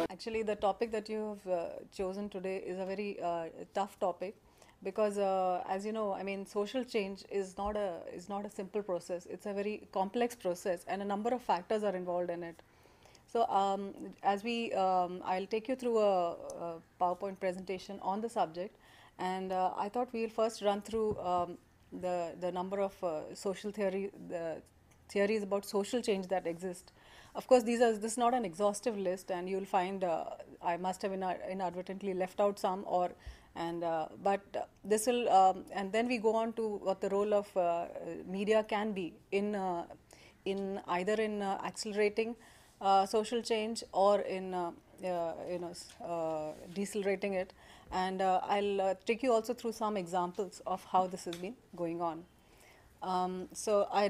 Actually, the topic that you have chosen today is a very tough topic because, as you know, I mean, social change is not a simple process. It's a very complex process, and a number of factors are involved in it. So, I'll take you through a PowerPoint presentation on the subject, and I thought we'll first run through the number of the theories about social change that exist. Of course, this is not an exhaustive list, and you'll find I must have inadvertently left out some, this will and then we go on to what the role of media can be in either in accelerating social change or in decelerating it, and I'll take you also through some examples of how this has been going on. So I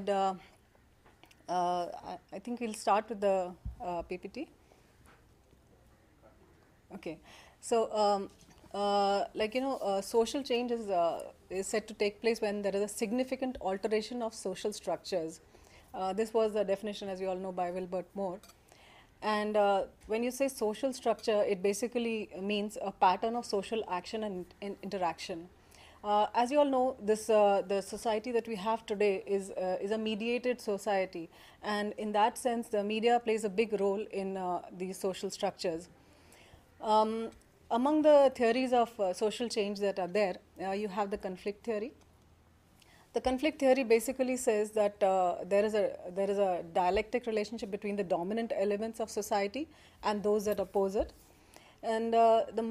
think we'll start with the PPT. Okay, so social change is said to take place when there is a significant alteration of social structures. This was the definition, as you all know, by Wilbert Moore. And when you say social structure, it basically means a pattern of social action and interaction. As you all know, the society that we have today is a mediated society, and in that sense, the media plays a big role in these social structures. Among the theories of social change that are there, you have the conflict theory. The conflict theory basically says that there is a dialectic relationship between the dominant elements of society and those that oppose it. And the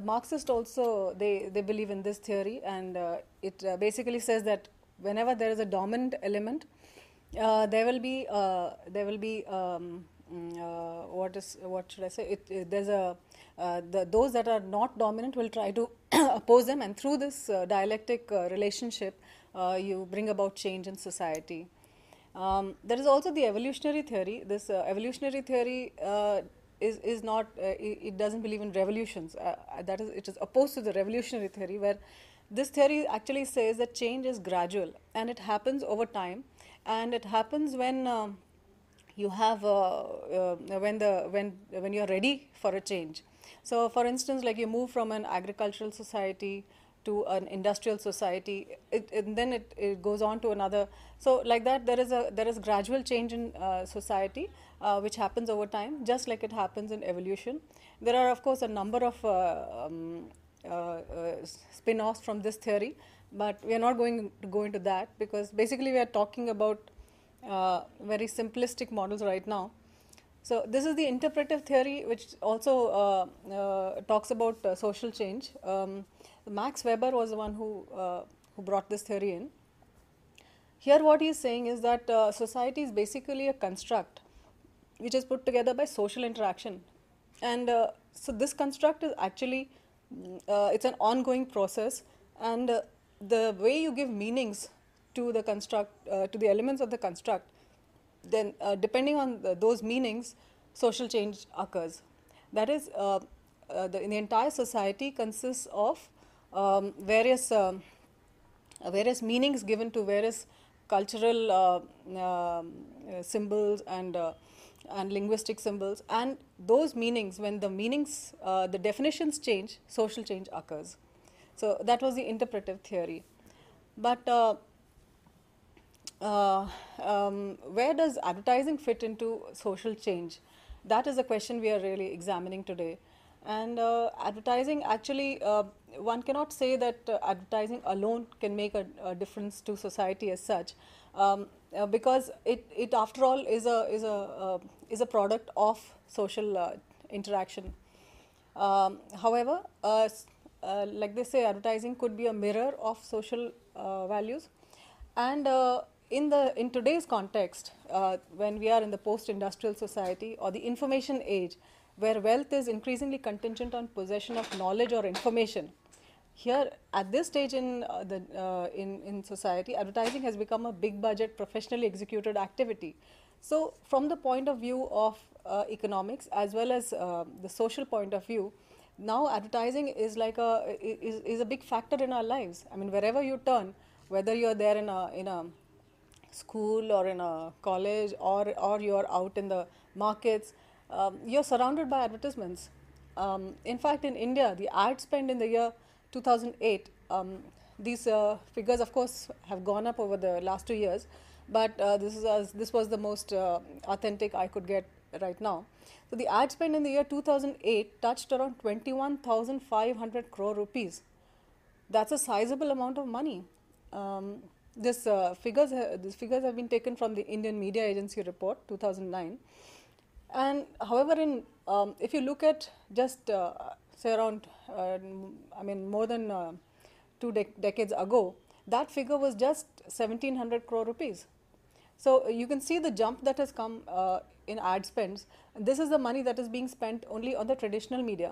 Marxists also, they believe in this theory, and it basically says that whenever there is a dominant element, there will be what should I say? Those that are not dominant will try to oppose them, and through this dialectic relationship, you bring about change in society. There is also the evolutionary theory. This evolutionary theory is not, it doesn't believe in revolutions. It is opposed to the revolutionary theory, where this theory actually says that change is gradual and it happens over time, and it happens when you have when you are ready for a change. So, for instance, like you move from an agricultural society to an industrial society, then it goes on to another. So, like that, there is gradual change in society, which happens over time, just like it happens in evolution. There are, of course, a number of spin-offs from this theory, but we are not going to go into that, because basically we are talking about very simplistic models right now. So this is the interpretive theory, which also talks about social change. Max Weber was the one who brought this theory in. Here what he is saying is that society is basically a construct which is put together by social interaction, and so this construct is actually it's an ongoing process, and the way you give meanings to the construct, to the elements of the construct, then depending on those meanings, social change occurs. That is, the entire society consists of various meanings given to various cultural symbols and linguistic symbols, and those meanings, when the definitions change, social change occurs. So that was the interpretive theory. But where does advertising fit into social change? That is a question we are really examining today. And advertising, actually, one cannot say that advertising alone can make a difference to society as such, because it after all is a product of social interaction. However, like they say, advertising could be a mirror of social values, and in today's context, when we are in the post-industrial society or the information age, where wealth is increasingly contingent on possession of knowledge or information, here at this stage in society, advertising has become a big budget, professionally executed activity. So, from the point of view of economics as well as the social point of view, now advertising is like is a big factor in our lives. I mean, wherever you turn, whether you're there in a school or in a college or you're out in the markets, you're surrounded by advertisements. In fact, in India, the ad spend in the year 2008, these figures of course have gone up over the last 2 years, but this was the most authentic I could get right now. So the ad spend in the year 2008 touched around 21,500 crore rupees. That's a sizable amount of money. These figures have been taken from the Indian Media Agency report 2009. And however, if you look at just say around, more than decades ago, that figure was just 1,700 crore rupees. So you can see the jump that has come in ad spends. This is the money that is being spent only on the traditional media.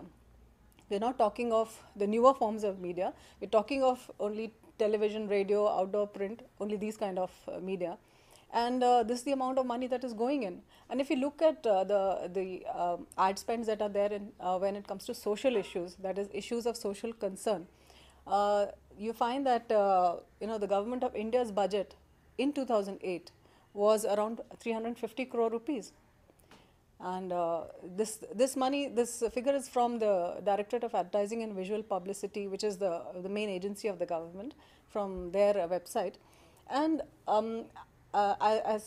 We're not talking of the newer forms of media. We're talking of only television, radio, outdoor print, only these kind of media. And this is the amount of money that is going in. And if you look at the ad spends that are there when it comes to social issues, that is issues of social concern, you find that the government of India's budget in 2008 was around 350 crore rupees. And this figure is from the Directorate of Advertising and Visual Publicity, which is the main agency of the government, from their website. And I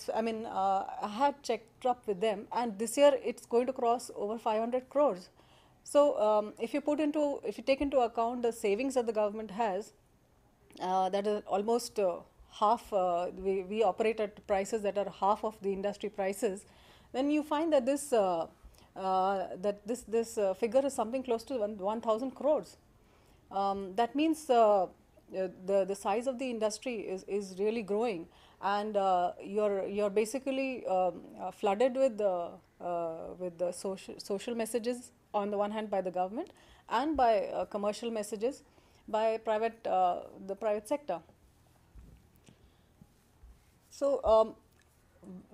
had checked up with them, and this year it's going to cross over 500 crores. So if you take into account the savings that the government has, that is almost half. We operate at prices that are half of the industry prices. Then you find that this figure is something close to 1,000 crores. That means the size of the industry is really growing, and you're basically flooded with the social messages on the one hand by the government, and by commercial messages by the private sector. So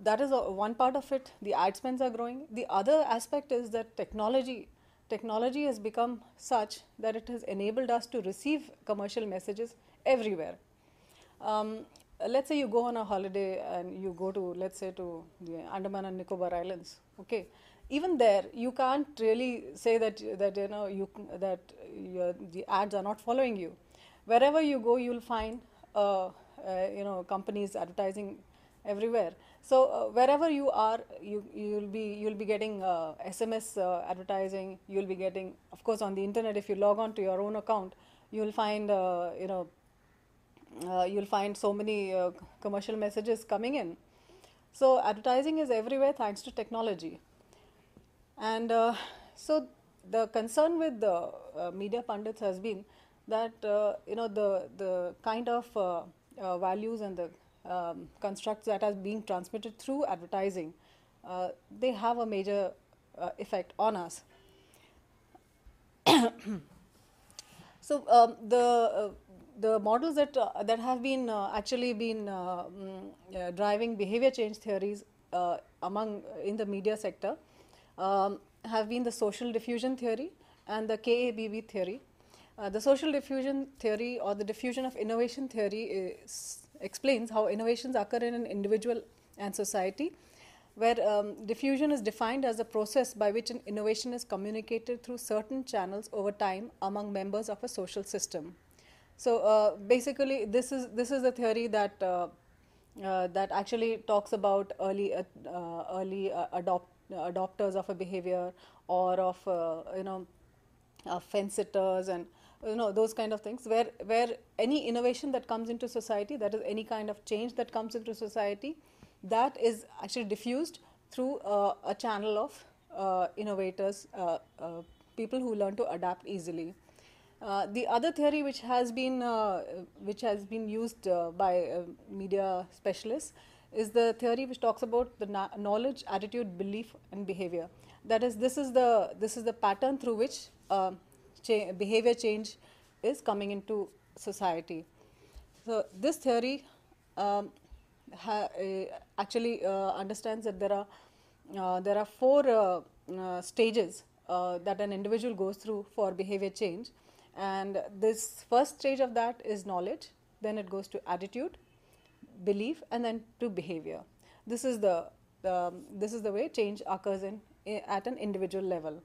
that is one part of it. The ad spends are growing. The other aspect is that technology has become such that it has enabled us to receive commercial messages everywhere. Let's say you go on a holiday and you go to, let's say, to the Andaman and Nicobar Islands. Okay, even there you can't really say that the ads are not following you. Wherever you go, you'll find companies advertising everywhere. So wherever you are, you'll be getting SMS advertising. You'll be getting, of course, on the internet. If you log on to your own account, you'll find so many commercial messages coming in. So advertising is everywhere thanks to technology. And so the concern with the media pundits has been that the kind of values and the constructs that are being transmitted through advertising, they have a major effect on us. So the models that have been actually been driving behavior change theories in the media sector have been the social diffusion theory and the KABB theory. The social diffusion theory, or the diffusion of innovation theory, explains how innovations occur in an individual and society, where diffusion is defined as a process by which an innovation is communicated through certain channels over time among members of a social system. So basically, this is a theory that actually talks about early adopters of a behavior, or of fence sitters, and those kind of things, where any innovation that comes into society, that is any kind of change that comes into society, that is actually diffused through a channel of innovators, people who learn to adapt easily. The other theory which has been used by media specialists is the theory which talks about the knowledge, attitude, belief, and behavior. That is, this is the pattern through which behavior change is coming into society. So this theory actually understands that there are four stages that an individual goes through for behavior change, and this first stage of that is knowledge, then it goes to attitude, belief, and then to behavior. This is the way change occurs at an individual level.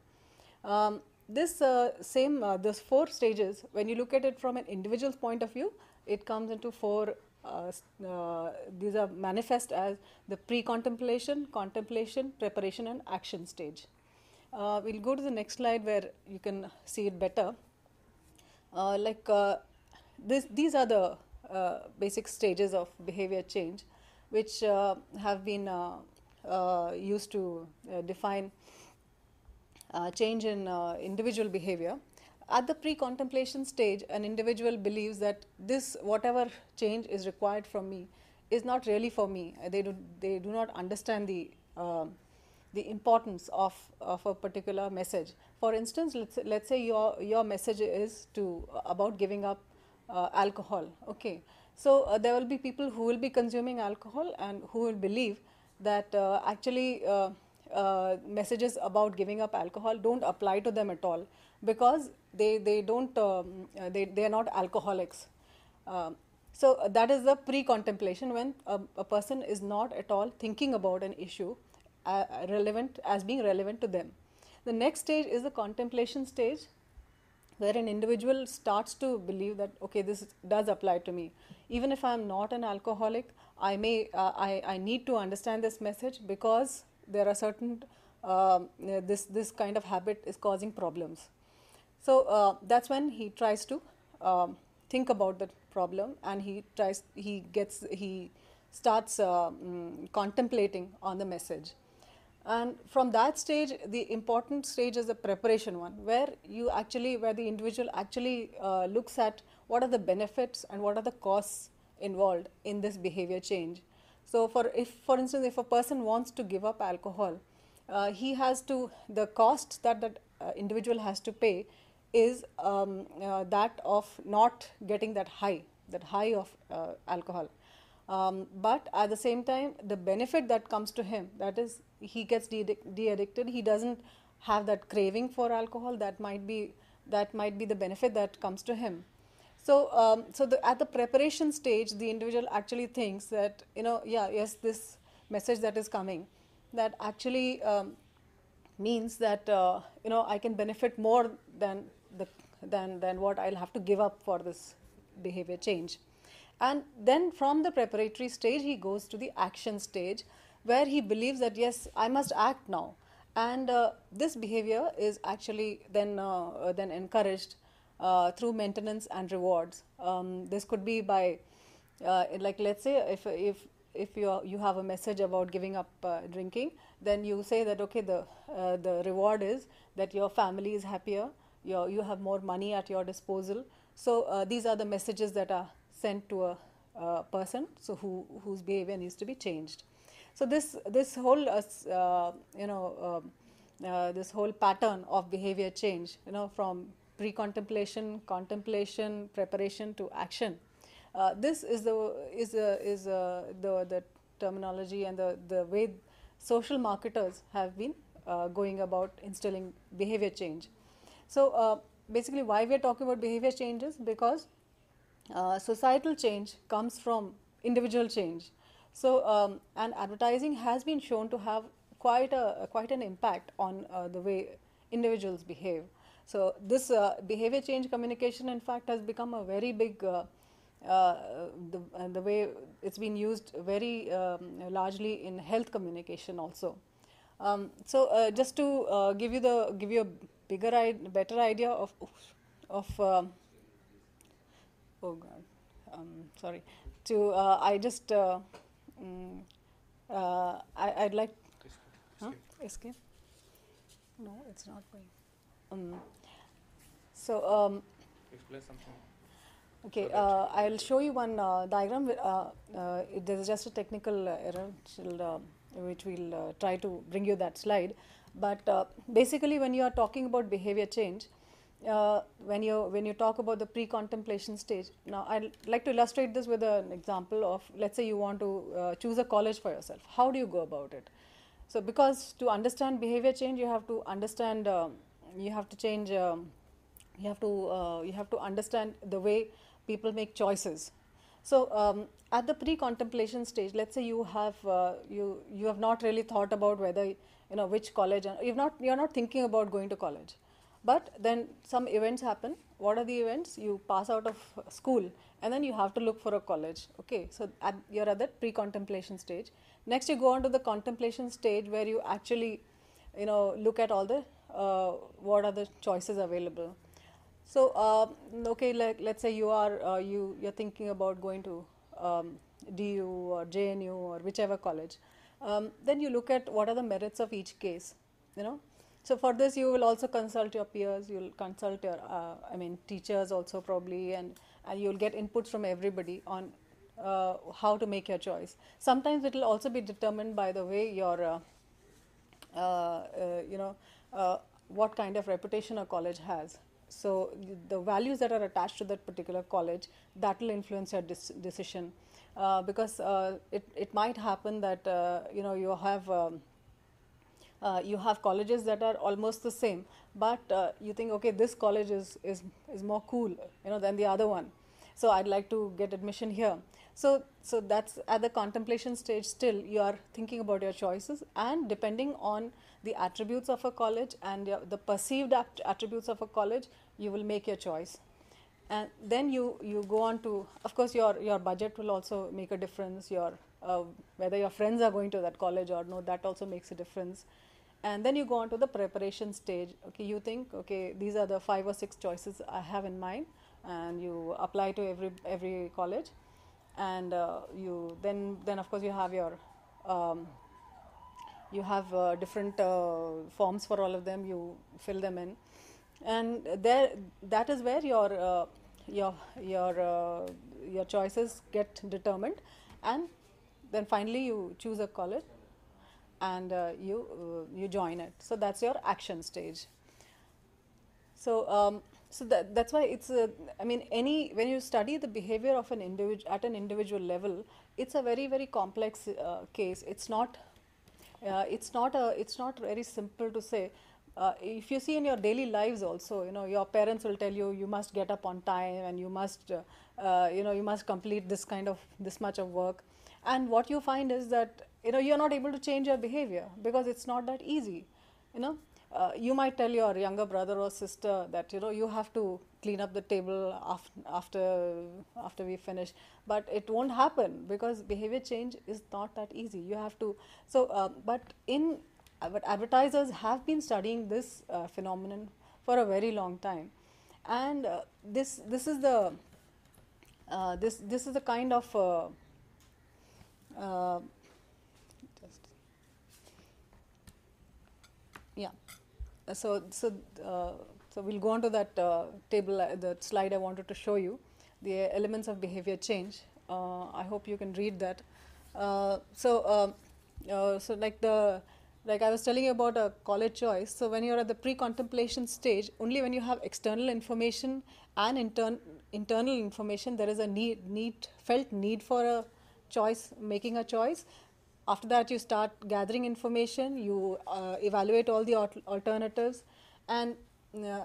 Those four stages, when you look at it from an individual's point of view, it comes into four. These are manifest as the pre-contemplation, contemplation, preparation, and action stage. We'll go to the next slide where you can see it better. These are the basic stages of behavior change, which have been used to define change in individual behavior. At the pre-contemplation stage, an individual believes that this whatever change is required from me is not really for me. They do not understand the importance of a particular message. For instance, let's say your message is about giving up alcohol. Okay, so there will be people who will be consuming alcohol and who will believe that actually messages about giving up alcohol don't apply to them at all, because they are not alcoholics. So that is the pre-contemplation, when a person is not at all thinking about an issue being relevant to them. The next stage is the contemplation stage, where an individual starts to believe that, okay, this does apply to me. Even if I am not an alcoholic, I need to understand this message, because there are certain this kind of habit is causing problems. So that's when he tries to think about the problem, and he starts contemplating on the message. And from that stage, the important stage is the preparation one, where the individual actually looks at what are the benefits and what are the costs involved in this behavior change. So for instance, if a person wants to give up alcohol, the cost that individual has to pay is that of not getting that high of alcohol. But at the same time, the benefit that comes to him, that is, he gets de-addicted, he doesn't have that craving for alcohol. That might be the benefit that comes to him. So at the preparation stage, the individual actually thinks that, this message that is coming, that actually means that I can benefit more than what I'll have to give up for this behavior change. And then from the preparatory stage, he goes to the action stage, where he believes that, yes, I must act now. And this behavior is actually then encouraged through maintenance and rewards. This could be by, let's say, if you have a message about giving up drinking, then you say that, okay, the reward is that your family is happier, you have more money at your disposal. So these are the messages that are sent to a person, so whose behavior needs to be changed. So this whole this whole pattern of behavior change, from pre-contemplation, contemplation, preparation to action. This is the terminology and the way social marketers have been going about instilling behavior change. So basically, why we are talking about behavior changes, because societal change comes from individual change. So and advertising has been shown to have quite an impact on the way individuals behave. So this behavior change communication, in fact, has become a very big the way it's been used very largely in health communication also. So just to give you a better idea of oh God, sorry. I'd like. Escape? No, it's not going. Explain something. Okay, I'll show you one diagram. There's just a technical error, which we'll try to bring you that slide. But basically, when you are talking about behavior change, when you talk about the pre-contemplation stage, now I'd like to illustrate this with an example of, let's say you want to choose a college for yourself. How do you go about it? So because to understand behavior change, you have to understand, you have to change, you have to understand the way people make choices. So at the pre-contemplation stage, let's say you have you have not really thought about whether which college, you're not thinking about going to college, but then some events happen. What are the events? You pass out of school and then you have to look for a college. Okay, so you're at that pre-contemplation stage. Next, you go on to the contemplation stage where you actually look at all the what are the choices available. So okay, let's say you're thinking about going to DU or JNU or whichever college. Then you look at what are the merits of each case. So for this, you will also consult your peers. You'll consult your teachers also probably, and you'll get inputs from everybody on how to make your choice. Sometimes it will also be determined by the way your what kind of reputation a college has. So the values that are attached to that particular college, that will influence your decision, because it might happen that you have colleges that are almost the same, but you think, okay, this college is more cool than the other one, so I'd like to get admission here. So that's at the contemplation stage. Still you are thinking about your choices, and depending on the attributes of a college and the perceived attributes of a college, you will make your choice. And then you go on to, of course, your budget will also make a difference. Your whether your friends are going to that college or no, that also makes a difference. And then you go on to the preparation stage. Okay, you think, okay, these are the 5 or 6 choices I have in mind, and you apply to every college. And you then of course you have your different forms for all of them. You fill them in, and that is where your choices get determined. And then finally you choose a college, and you join it. So that's your action stage. So that's why it's when you study the behavior of an individual at an individual level, it's a very, very complex case. It's not very simple to say. If you see in your daily lives also, your parents will tell you must get up on time, and you must complete this much of work. And what you find is that you're not able to change your behavior because it's not that easy. You might tell your younger brother or sister that you have to clean up the table after we finish, but it won't happen because behavior change is not that easy. You have to. So but advertisers have been studying this phenomenon for a very long time, and this is the kind of yeah. So we'll go on to that table, the slide I wanted to show you, the elements of behavior change. I hope you can read that. So like I was telling you about a college choice. So when you're at the pre-contemplation stage, only when you have external information and internal information, there is a felt need for a choice, making a choice. After that, you start gathering information, you evaluate all the alternatives, and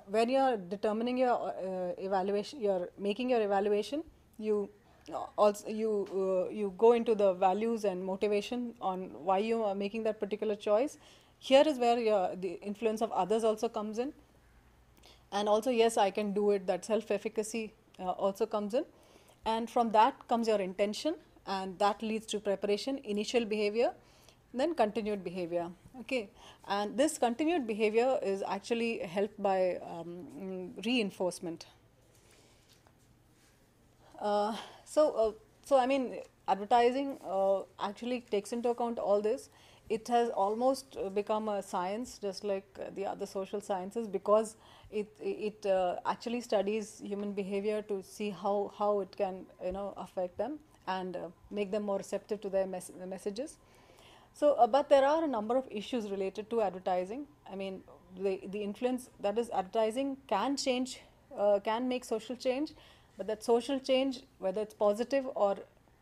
when you're determining your evaluation, you're making your evaluation, you go into the values and motivation on why you are making that particular choice. Here is where the influence of others also comes in, and also, yes, I can do it, that self-efficacy also comes in, and from that comes your intention, and that leads to preparation, initial behavior, then continued behavior. Okay, and this continued behavior is actually helped by reinforcement. So advertising actually takes into account all this. It has almost become a science, just like the other social sciences, because it actually studies human behavior to see how it can affect them and make them more receptive to their messages. So, but there are a number of issues related to advertising. I mean, the influence that is advertising can change, can make social change, but that social change, whether it's positive or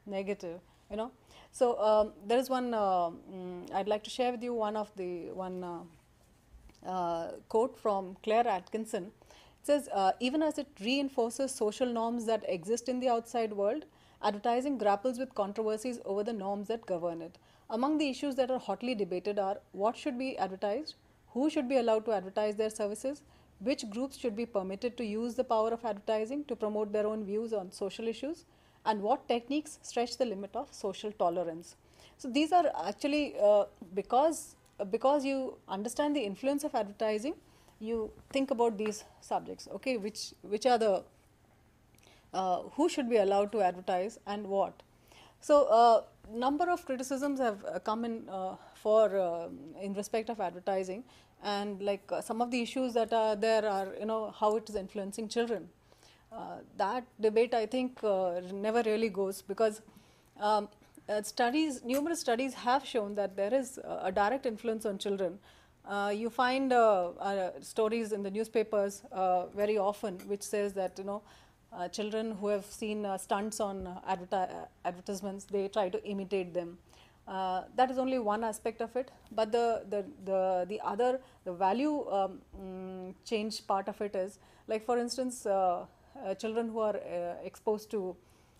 negative, you know. So there is one, I'd like to share with you one quote from Claire Atkinson. It says, even as it reinforces social norms that exist in the outside world, advertising grapples with controversies over the norms that govern it. Among the issues that are hotly debated are what should be advertised, who should be allowed to advertise their services, which groups should be permitted to use the power of advertising to promote their own views on social issues, and what techniques stretch the limit of social tolerance. So these are actually because you understand the influence of advertising, you think about these subjects. Okay, which are the who should be allowed to advertise and what. So number of criticisms have come in in respect of advertising, and like some of the issues that are there are, you know, how it is influencing children. That debate, I think, never really goes, because numerous studies have shown that there is a direct influence on children. You find stories in the newspapers very often which says that, you know, children who have seen stunts on advertisements, they try to imitate them. That is only one aspect of it, but the other, the value change part of it is, like for instance, children who are exposed to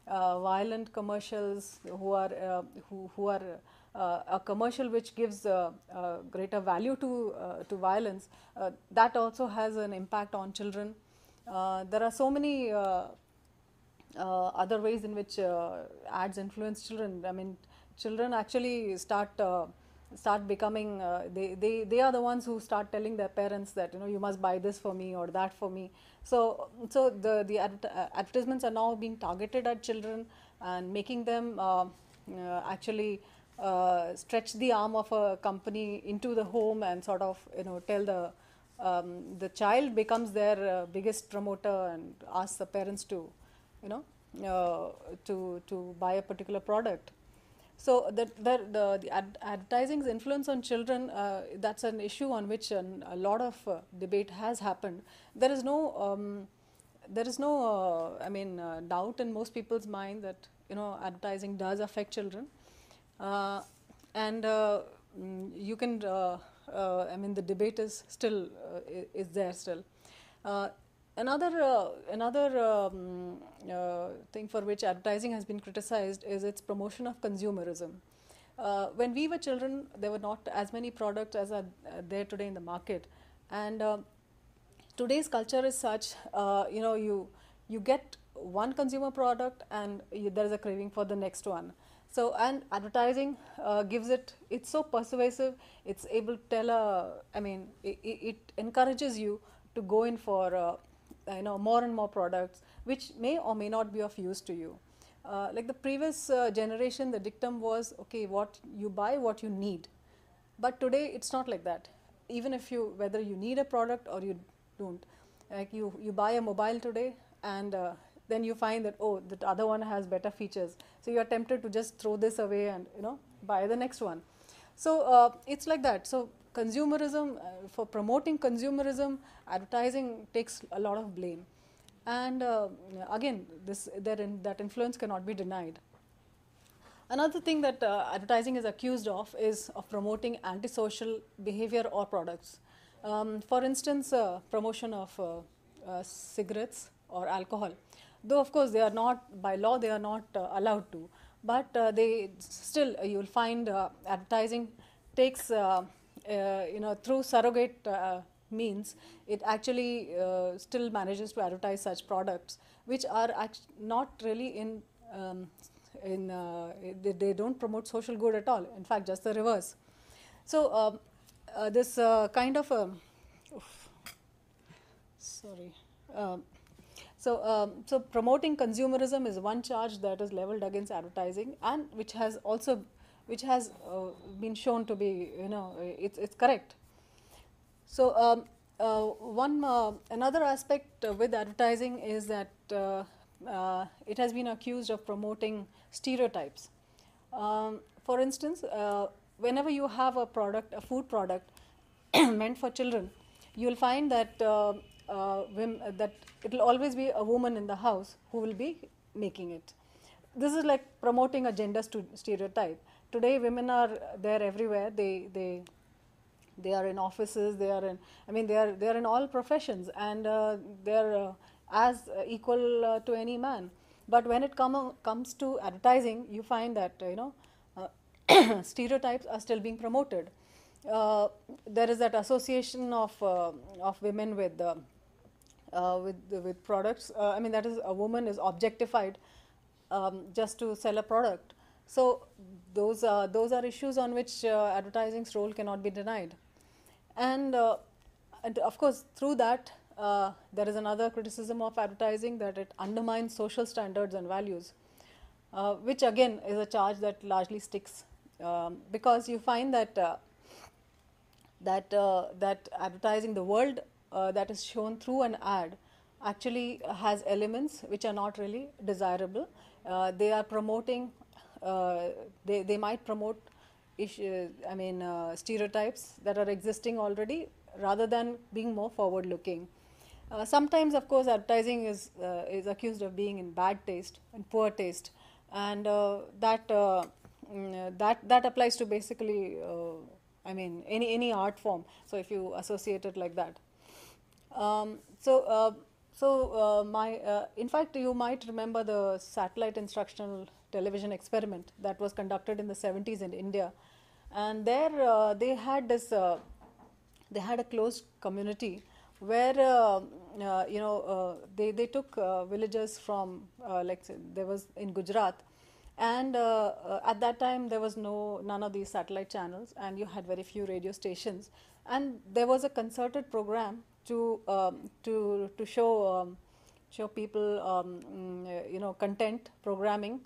violent commercials, who are a commercial which gives greater value to violence, that also has an impact on children. There are so many other ways in which ads influence children. I mean, children actually start becoming, they are the ones who start telling their parents that, you know, you must buy this for me or that for me. So the advertisements are now being targeted at children and making them actually stretch the arm of a company into the home and sort of, you know, tell the child becomes their biggest promoter and asks the parents to, you know, to buy a particular product. So the advertising's influence on children, that's an issue on which a lot of debate has happened. There is no I mean, doubt in most people's mind that, you know, advertising does affect children, and you can I mean, the debate is still is there still. Another thing for which advertising has been criticized is its promotion of consumerism. When we were children, there were not as many products as are there today in the market, and today's culture is such, you know, you get one consumer product and there is a craving for the next one. So, and advertising gives it's so persuasive, it's able to tell I mean, it encourages you to go in for you know, more and more products which may or may not be of use to you. Like the previous generation, the dictum was, okay, what you buy, what you need. But today it's not like that. Even if whether you need a product or you don't, like you buy a mobile today, and then you find that, oh, the other one has better features, so you are tempted to just throw this away and, you know, buy the next one. So it's like that. So consumerism, for promoting consumerism, advertising takes a lot of blame, and again, that influence cannot be denied. Another thing that advertising is accused of is of promoting antisocial behavior or products. For instance, promotion of cigarettes or alcohol. Though of course they are not, by law they are not allowed to, but they still, you'll find advertising takes, you know, through surrogate means, it actually still manages to advertise such products which are not really they don't promote social good at all. In fact, just the reverse. So this kind of sorry. So promoting consumerism is one charge that is leveled against advertising, and which has been shown to be, you know, it's correct. So another aspect with advertising is that it has been accused of promoting stereotypes. For instance, whenever you have a product, a food product, meant for children, you will find that that it will always be a woman in the house who will be making it. This is like promoting a gender stereotype. Today, women are there everywhere. They are in offices. They are in. I mean, they are in all professions, and they are as equal to any man. But when it comes to advertising, you find that stereotypes are still being promoted. There is that association of women with products. I mean, that is, a woman is objectified just to sell a product. So those are issues on which advertising's role cannot be denied. And of course, through that, there is another criticism of advertising, that it undermines social standards and values, which again is a charge that largely sticks, because you find that that advertising, the world that is shown through an ad, actually has elements which are not really desirable. They are promoting, they might promote stereotypes that are existing already, rather than being more forward looking. Sometimes, of course, advertising is accused of being in bad taste and poor taste, and that applies to basically any art form. So if you associate it like that, in fact, you might remember the satellite instructional television experiment that was conducted in the 70s in India, and there they had this. They had a closed community where they took villagers from there was in Gujarat, and at that time there was none of these satellite channels, and you had very few radio stations, and there was a concerted program to show people content programming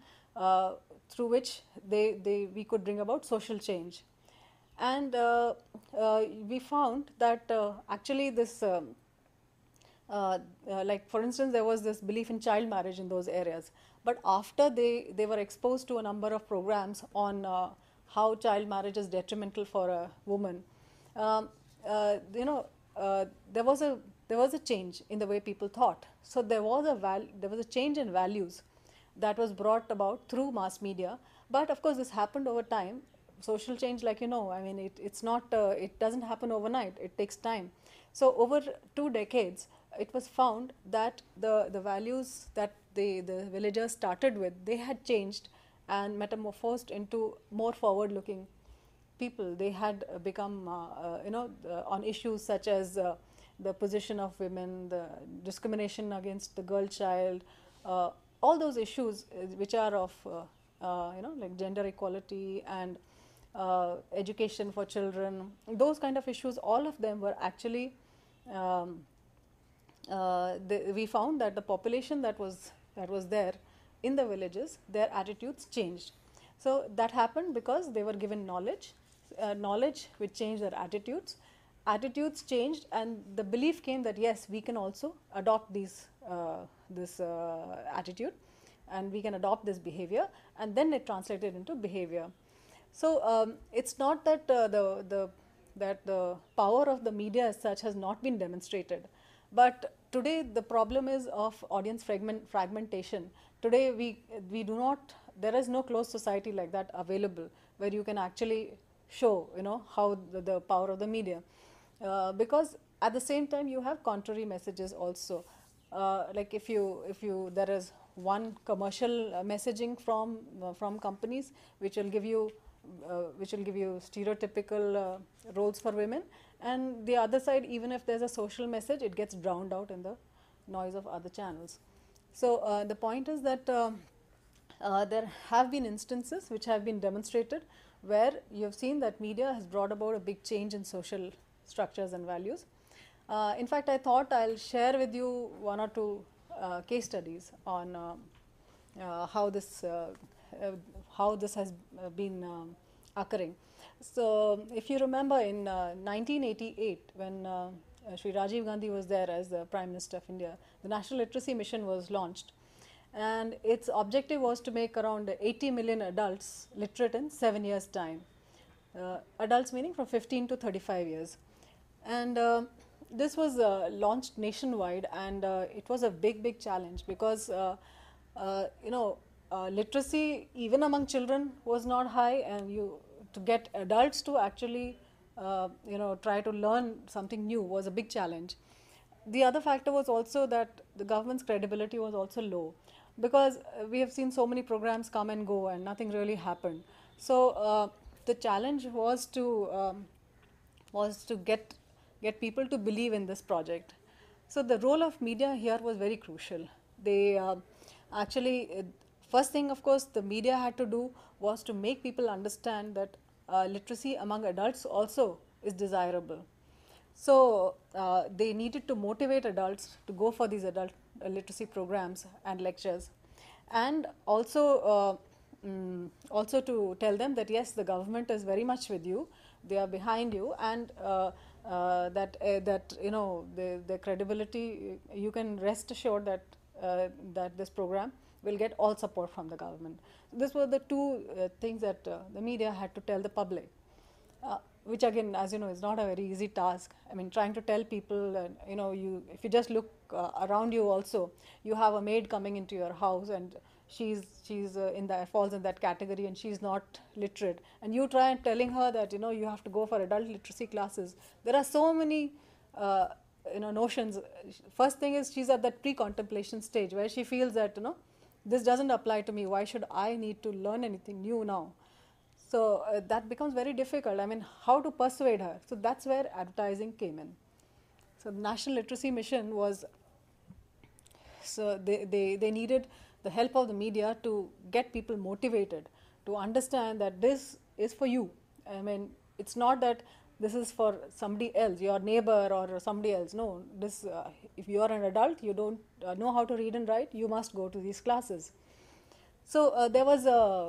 through which we could bring about social change. And we found that actually this, like for instance, there was this belief in child marriage in those areas. But after they were exposed to a number of programs on how child marriage is detrimental for a woman, there was a change in the way people thought. So there was a change in values that was brought about through mass media. But of course, this happened over time. Social change, like it's not, it doesn't happen overnight. It takes time. So over 2 decades, it was found that the values that the villagers started with, they had changed and metamorphosed into more forward-looking people. They had become, on issues such as the position of women, the discrimination against the girl child, all those issues which are of, like gender equality and education for children, those kind of issues, all of them were actually, we found that the population that was there in the villages, their attitudes changed. So that happened because they were given knowledge which changed their attitudes changed, and the belief came that yes, we can also adopt this attitude, and we can adopt this behavior, and then it translated into behavior. So it's not that the power of the media as such has not been demonstrated, but today the problem is of audience fragmentation. Today we do not, there is no closed society like that available where you can actually show how the power of the media, because at the same time you have contrary messages also. Like if you there is one commercial messaging from companies which will give you stereotypical roles for women, and the other side, even if there's a social message, it gets drowned out in the noise of other channels. So the point is that there have been instances which have been demonstrated where you have seen that media has brought about a big change in social structures and values. In fact, I thought I'll share with you 1 or 2 case studies on how this has been occurring. So if you remember in 1988, when Shri Rajiv Gandhi was there as the Prime Minister of India, the National Literacy Mission was launched, and its objective was to make around 80 million adults literate in 7 years' time. Adults meaning from 15 to 35 years. And this was launched nationwide, and it was a big challenge because literacy even among children was not high, and to get adults to actually try to learn something new was a big challenge. The other factor was also that the government's credibility was also low, because we have seen so many programs come and go and nothing really happened. So the challenge was to get people to believe in this project. So the role of media here was very crucial. They actually, first thing, of course, the media had to do was to make people understand that literacy among adults also is desirable. So they needed to motivate adults to go for these adult literacy programs and lectures, and also to tell them that yes, the government is very much with you, they are behind you, and that the credibility, you can rest assured that this program will get all support from the government. These were the two things that the media had to tell the public, which again, as you know, is not a very easy task. I mean, trying to tell people, if you just look around you also, you have a maid coming into your house and she's falls in that category and she's not literate, and you try and telling her that you have to go for adult literacy classes. There are so many notions. First thing is, she's at that pre-contemplation stage where she feels that this doesn't apply to me, why should I need to learn anything new now? So that becomes very difficult. I mean, how to persuade her? So that's where advertising came in. So the National Literacy Mission was, so they needed the help of the media to get people motivated to understand that this is for you. I mean, it's not that this is for somebody else, your neighbor or somebody else. No, this if you are an adult, you don't know how to read and write, you must go to these classes. So there was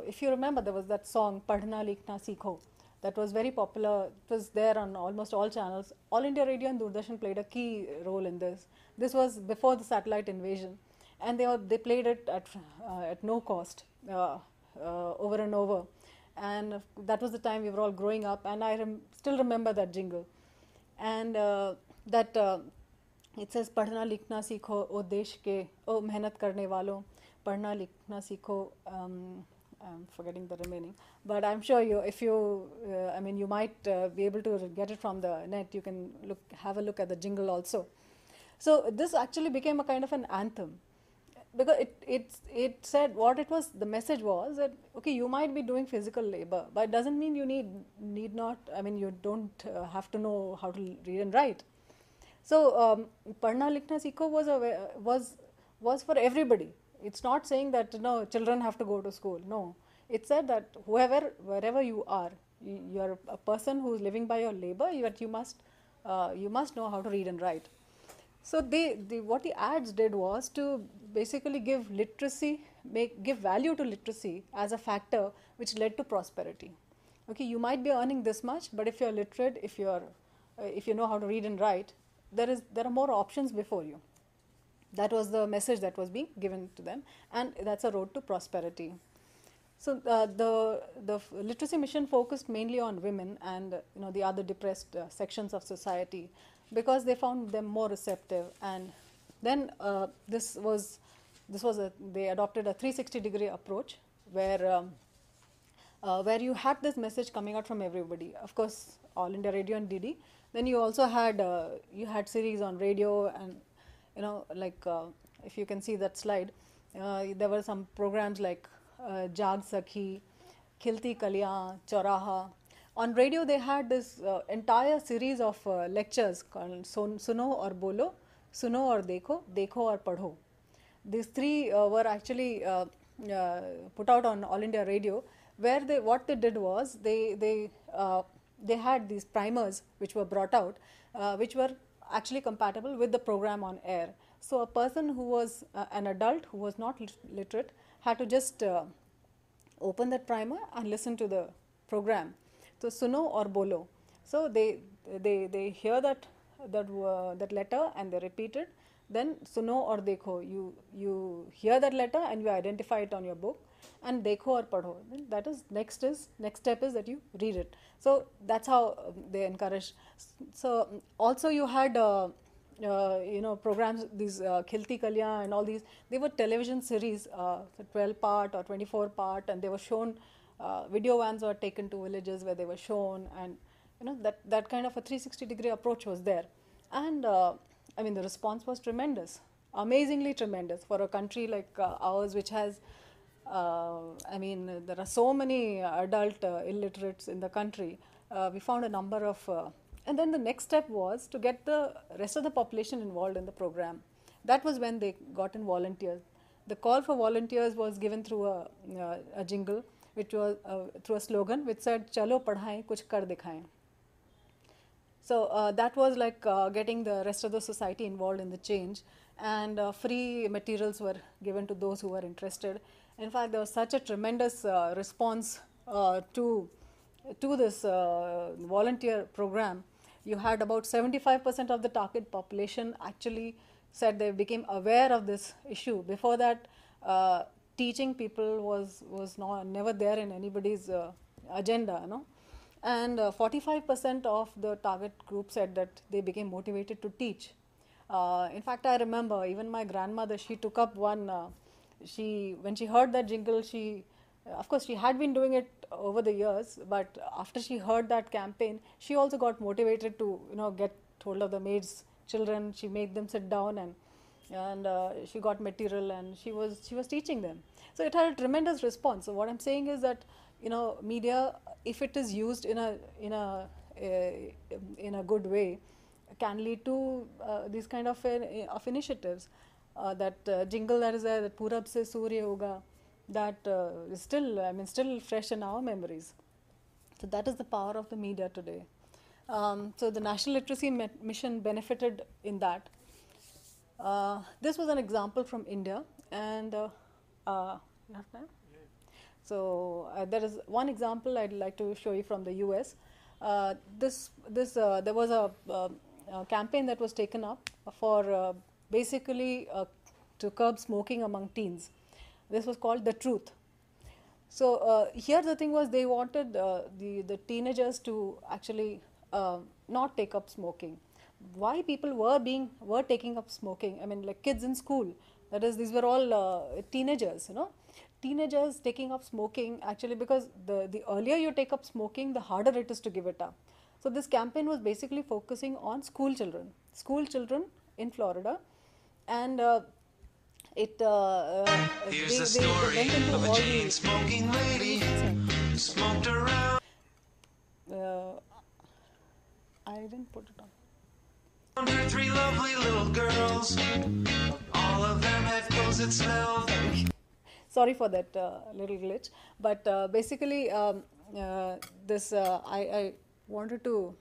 if you remember, there was that song "Padhna Likhna Seekho" that was very popular. It was there on almost all channels. All India Radio and Doordarshan played a key role in this. This was before the satellite invasion, and they played it at no cost, over and over. And that was the time we were all growing up, and I still remember that jingle. And it says, "Padhna Likhna Seekho, o desh ke, o mehnat karne walon, padhna likhna seekho." I'm forgetting the remaining, but I'm sure you might be able to get it from the net. You can have a look at the jingle also. So this actually became a kind of an anthem, because it said what it was. The message was that okay, you might be doing physical labor, but it doesn't mean you need not. I mean, you don't have to know how to read and write. So Padhna Likhna Seekho was for everybody. It's not saying that children have to go to school. No, it said that wherever you are, you're a person who's living by your labor. But you must know how to read and write. So what the ads did was to basically give value to literacy as a factor which led to prosperity. Okay, you might be earning this much, but if you're literate, if you know how to read and write, there are more options before you. That was the message that was being given to them, and that's a road to prosperity. So the literacy mission focused mainly on women and the other depressed sections of society, because they found them more receptive. And then they adopted a 360-degree approach where you had this message coming out from everybody. Of course, All India Radio and DD. Then you also had series on radio, and if you can see that slide, there were some programs like Jaag Sakhi, Khilti Kaliyan, Chauraha. On radio, they had this entire series of lectures called Suno or Bolo, Suno or Dekho, Dekho or Padho. These three were actually put out on All India Radio, where what they did was they had these primers which were brought out, which were actually compatible with the program on air. So a person who was an adult who was not literate had to just open that primer and listen to the program. So Suno or Bolo. So they hear that letter and they repeat it. Then Suno or Dekho, you hear that letter and you identify it on your book, and dekho aur padho. That is next step is that you read it. So that's how they encourage. So also you had programs, these Khilti Kalyan and all these. They were television series, 12-part or 24-part, and they were shown. Video vans were taken to villages where they were shown, and that kind of a 360-degree approach was there. And I mean, the response was tremendous, amazingly tremendous for a country like ours, which has, I mean, there are so many adult illiterates in the country. We found a number of, and then the next step was to get the rest of the population involved in the program. That was when they got in volunteers. The call for volunteers was given through a jingle, which was through a slogan which said, "Chalo padhaएं, kuch kar dikhaएं." So that was like getting the rest of the society involved in the change, and free materials were given to those who were interested. In fact, there was such a tremendous response to this volunteer program. You had about 75% of the target population actually said they became aware of this issue. Before that, teaching people was never there in anybody's agenda, and 45% of the target group said that they became motivated to teach. In fact, I remember even my grandmother, she took up one, when she heard that jingle, of course she had been doing it over the years, but after she heard that campaign, she also got motivated to get hold of the maids' children. She made them sit down, and she got material, and she was teaching them. So it had a tremendous response. So what I'm saying is that media, if it is used in a good way, can lead to these kind of initiatives. That jingle that is there, that Purab se Surya Hoga, that is still fresh in our memories. So that is the power of the media today. So the National Literacy Mission benefited in that. This was an example from India, and you have time? So there is one example I'd like to show you from the US. There was a campaign that was taken up for basically to curb smoking among teens. This was called The Truth. So here the thing was, they wanted the teenagers to actually not take up smoking. Why people were taking up smoking? I mean, like kids in school. That is, these were all teenagers, Teenagers taking up smoking, actually, because the earlier you take up smoking, the harder it is to give it up. So this campaign was basically focusing on school children in Florida, and Here's the story of a chain smoking lady who smoked around. I didn't put it on. Her 3 lovely little girls, all of them had clothes that smelled. Sorry for that little glitch, but basically this I wanted to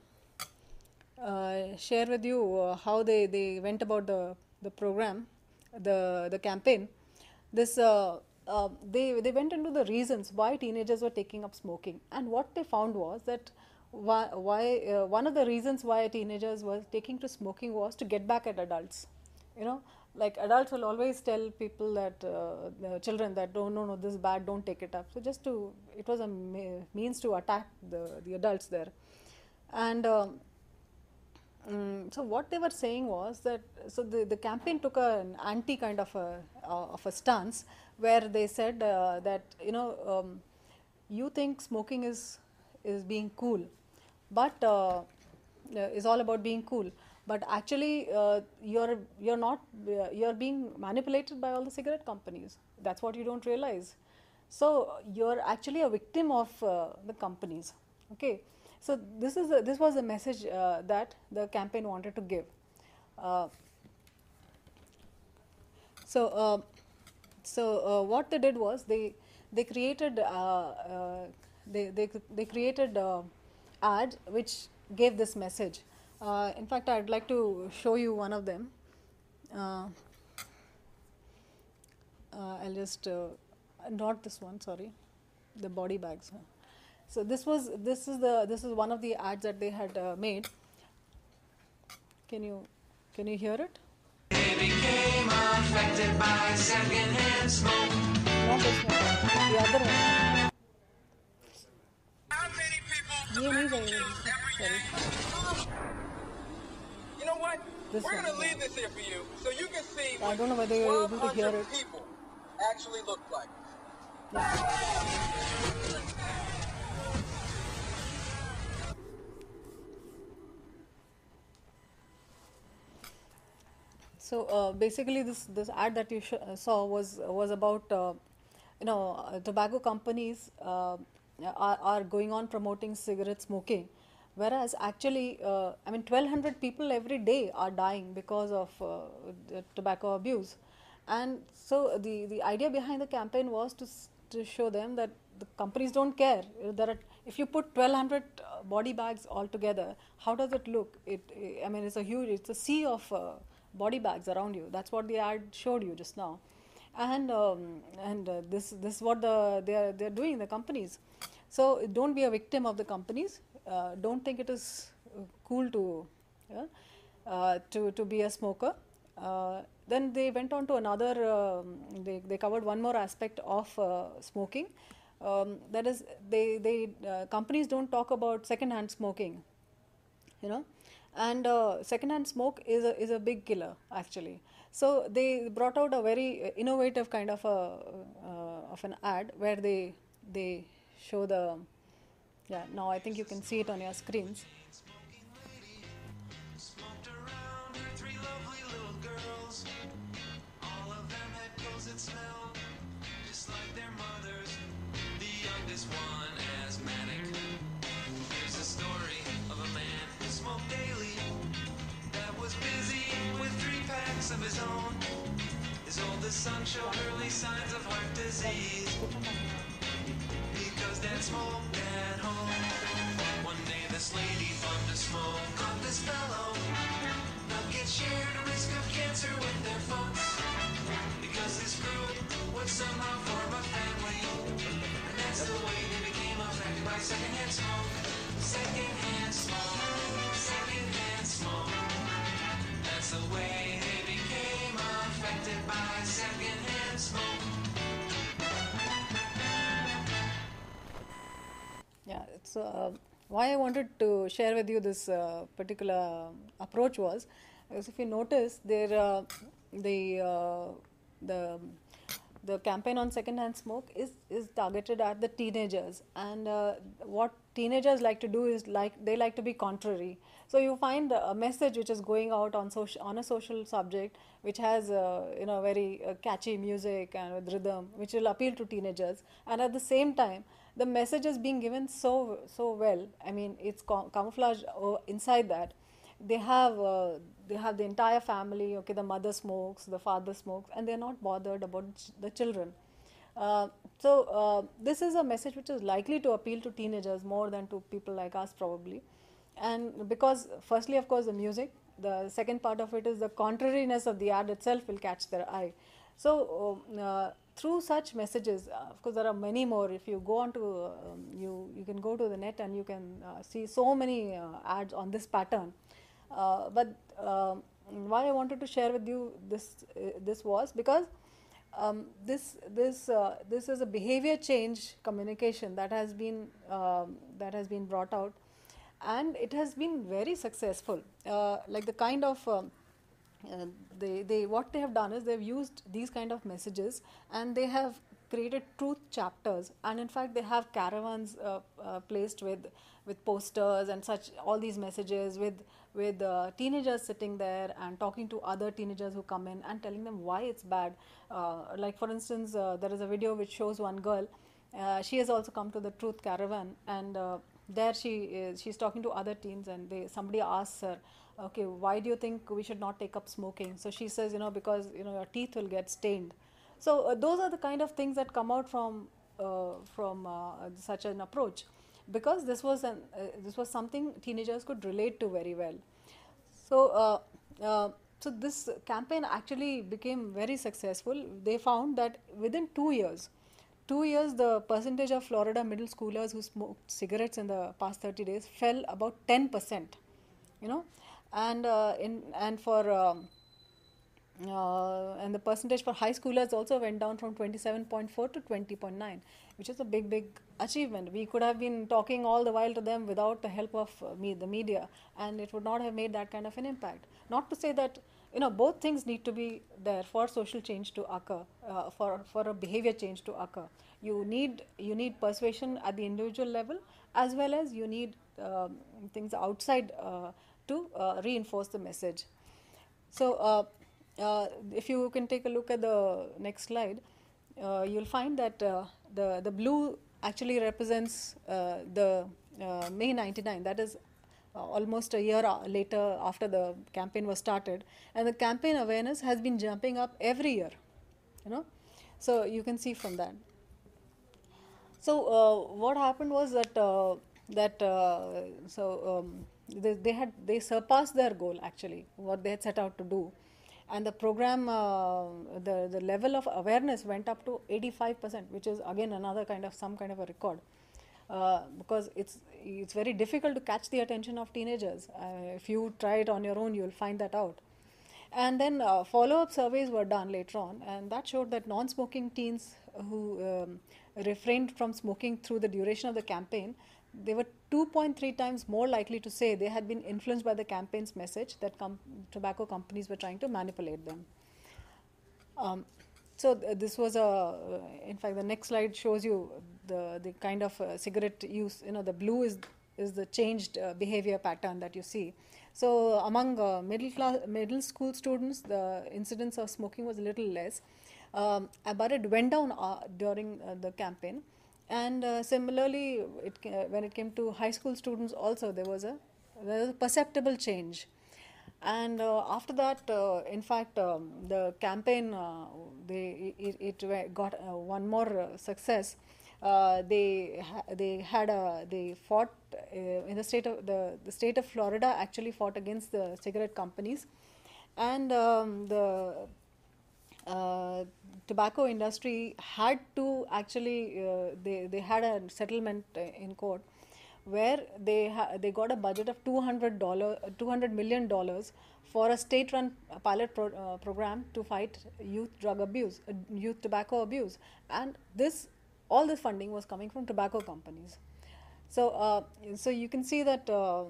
share with you how they went about the program, the campaign. This they went into the reasons why teenagers were taking up smoking, and what they found was that why one of the reasons why teenagers were taking to smoking was to get back at adults. Like adults will always tell people that children that no, this is bad, don't take it up. So it was a means to attack the adults there. And so what they were saying was that, so the campaign took an anti kind of a stance, where they said that you think smoking is being cool, but is all about being cool. But actually, you're being manipulated by all the cigarette companies. That's what you don't realize. So you're actually a victim of the companies. Okay. So this was a message that the campaign wanted to give. So what they did was they created they created ads which gave this message. In fact, I'd like to show you one of them. I'll just not this one, sorry, the body bags. So this is one of the ads that they had made. Can you hear it? They became affected by secondhand smoke. Not this one. The other one. How many people ये नहीं tobacco चाहिए kills मुझे, every sorry. day? You know what? This We're one, going to yeah. leave this here for you so you can see I what don't know whether you're able to hear 1,200 it. people actually look like. So basically, this ad that you saw was about tobacco companies are going on promoting cigarette smoking, whereas actually I mean 1,200 people every day are dying because of the tobacco abuse, and so the idea behind the campaign was to show them that the companies don't care. There are, if you put 1,200 body bags all together, how does it look? I mean, it's a sea of body bags around you. That's what the ad showed you just now, and this is what they're doing, the companies. So don't be a victim of the companies. Don't think it is cool to yeah, to be a smoker. Then they went on to another. They covered one more aspect of smoking. That is, they companies don't talk about secondhand smoking, you know, and secondhand smoke is a big killer actually. So they brought out a very innovative kind of an ad where they show the yeah, now I think you can see it on your screens. Smoked around her three lovely little girls. All of them had clothes that smelled just like their mothers. The youngest one asthmatic. Here's the story of a man who smoked daily, that was busy with 3 packs of his own. His oldest son showed early signs of heart disease because Dad smoked at home. One day this lady fun to smoke caught this fellow. Now get shared a risk of cancer with their folks, because this group would somehow form a family. And that's the way they became affected by secondhand smoke. Secondhand smoke, secondhand smoke. That's the way they became affected by secondhand smoke. Yeah, it's why I wanted to share with you this particular approach was, because if you notice, the the campaign on secondhand smoke is targeted at the teenagers, and what teenagers like to do is they like to be contrary. So you find a message which is going out on a social subject, which has very catchy music and with rhythm, which will appeal to teenagers, and at the same time the message is being given so well. I mean, it's camouflage inside that. They have the entire family. Okay, the mother smokes, the father smokes, and they're not bothered about the children. This is a message which is likely to appeal to teenagers more than to people like us probably. And because firstly, of course, the music. The second part of it is the contrariness of the ad itself will catch their eye. So through such messages, of course, there are many more. If you go on to you can go to the net and you can see so many ads on this pattern. But why I wanted to share with you this was because this is a behavior change communication that has been brought out, and it has been very successful. Like the kind of they what they have done is they've used these kind of messages, and they have created truth chapters, and in fact they have caravans placed with posters and such, all these messages with teenagers sitting there and talking to other teenagers who come in and telling them why it's bad. Like for instance, there is a video which shows one girl. She has also come to the truth caravan, and there she's talking to other teens, and somebody asks her, okay, why do you think we should not take up smoking? So she says, because your teeth will get stained. So those are the kind of things that come out from such an approach, because this was something teenagers could relate to very well. So this campaign actually became very successful. They found that within 2 years, the percentage of Florida middle schoolers who smoked cigarettes in the past 30 days fell about 10%. And for and the percentage for high schoolers also went down from 27.4 to 20.9, which is a big achievement. We could have been talking all the while to them without the help of the media, and it would not have made that kind of an impact. Not to say that, you know, both things need to be there for social change to occur, for a behavior change to occur. You need persuasion at the individual level, as well as you need things outside to reinforce the message. So, if you can take a look at the next slide, you'll find that the blue actually represents the May '99. That is almost a year later after the campaign was started, and the campaign awareness has been jumping up every year. You know, so you can see from that. So what happened was that they surpassed their goal, actually, what they had set out to do, and the program, the level of awareness went up to 85%, which is again another some kind of a record, because it's very difficult to catch the attention of teenagers. If you try it on your own, you'll find that out. And then follow-up surveys were done later on, and that showed that non-smoking teens who refrained from smoking through the duration of the campaign, they were 2.3 times more likely to say they had been influenced by the campaign's message that tobacco companies were trying to manipulate them. So this was in fact, the next slide shows you the kind of cigarette use. You know, the blue is the changed behavior pattern that you see. So among middle school students, the incidence of smoking was a little less, but it went down during the campaign. And similarly, when it came to high school students also, there was a perceptible change. And after that, in fact, the campaign, it got one more success. They fought in the state of Florida actually fought against the cigarette companies, and the tobacco industry had to actually they had a settlement in court where they got a budget of $200 million for a state-run pilot program to fight youth tobacco abuse, and all this funding was coming from tobacco companies. So, so you can see that the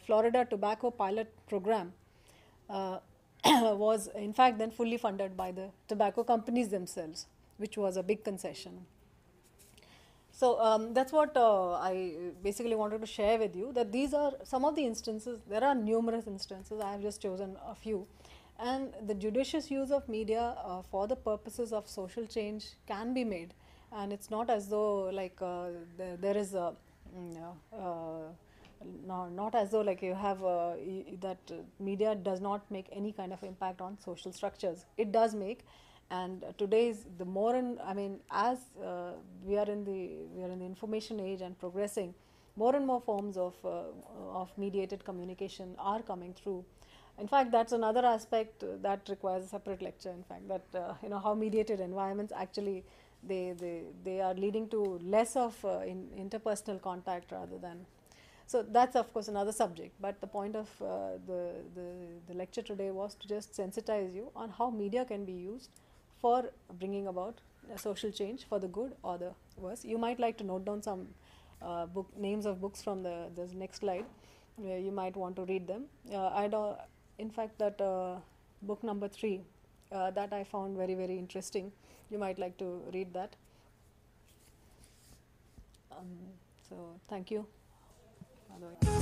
Florida tobacco pilot program was in fact then fully funded by the tobacco companies themselves, which was a big concession. So that's what I basically wanted to share with you, that these are some of the instances. There are numerous instances. I have just chosen a few. And the judicious use of media for the purposes of social change can be made. And it's not as though like there is a, not as though like you have that media does not make any kind of impact on social structures. It does make. And today's the more I mean, as we are in the information age and progressing, more and more forms of mediated communication are coming through. In fact, that's another aspect that requires a separate lecture. In fact, that how mediated environments actually they are leading to less of interpersonal contact rather than. So that's of course another subject. But the point of the lecture today was to just sensitize you on how media can be used for bringing about social change for the good or the worse. You might like to note down some names of books from the next slide. You might want to read them. In fact, that book number 3 that I found very, very interesting. You might like to read that. So thank you. Otherwise.